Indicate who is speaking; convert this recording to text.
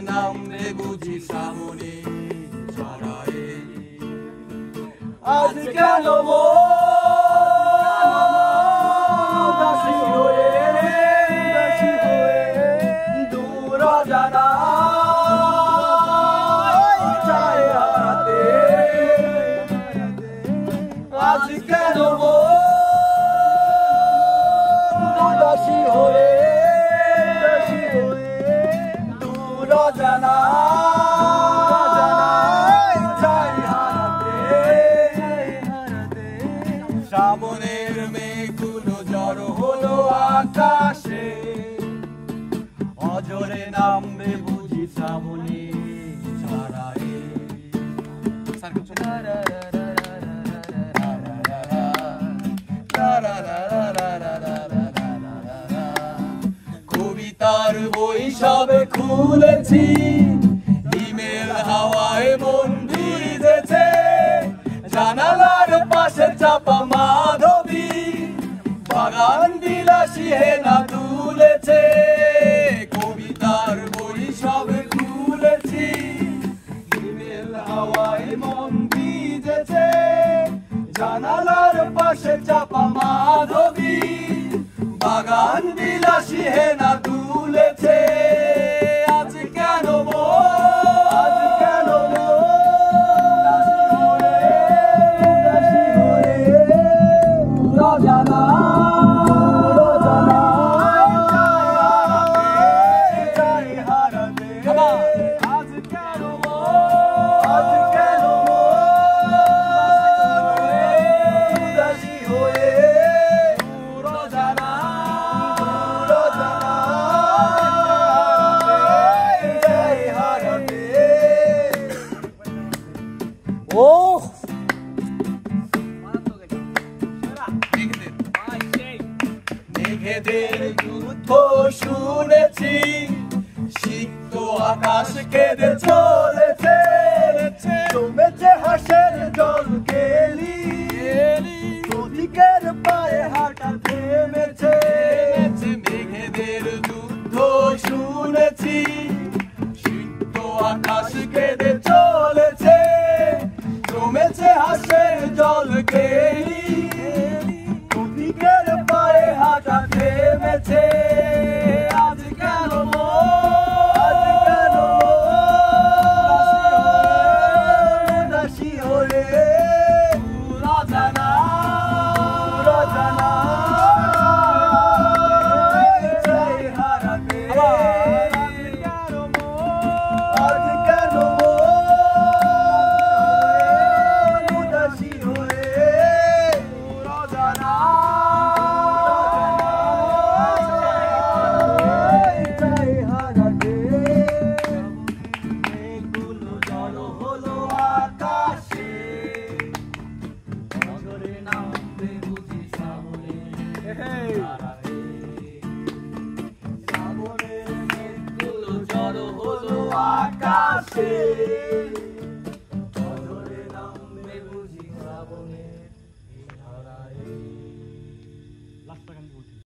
Speaker 1: নামলে বুঝি শ্রাবণে ছড়ায়। আজ কেন উদাসী হয়ে দূর জানা যায় হারাতে। আজ কেন উদাসী হয়ে দূর জানা যায় হারাতে। শ্রাবণের মেঘগুলো জড়ো হলো আকাশে, অজরে নামবে বুঝি শ্রাবণে ছড়ায়। কবিতার বই সবে খুলেছি, ইমেল হাওয়ায় মন ভিজেছে। জানালার পাশে চাপা মাধবী বাগান বিলাসী হেনা তুলেছে। কবিতার বই সবে খুলেছি, ইমেল হাওয়ায় মন ভিজেছে। জানালার পাশে চাপা মাধবী বাগান বিলাসী হেনা তুলেছে। আজ কেন আজ কেন উদাসী হয়ে অজানা যায় হারাতে। আজ কেন উদাসী হয়ে মেঘেদের যুদ্ধ শুনেছি, সিক্ত আকাশ কেঁদে চলেছে। জমেছে হাসের জল কেলি, প্রতীকের পায়ে হাঁটা থেমেছে। মেঘেদের যুদ্ধ শুনেছি, সিক্ত আকাশ কেঁদে চলেছে। জমেছে হাসের জল কেলি, প্রতীকের পায়ে হাঁটা থেমেছে। আজ কেন উদাসী হয়ে অজানা যায় হারাতে। আজ কেন উদাসী হয়ে অজানা যায় হারাতে। মেঘগুলো জড়ো হলো আকাশে, অজরে নামবে বুঝি শ্রাবণে ছড়ায়। শ্রাবণের মেঘগুলো জড়ো হলো আকাশে।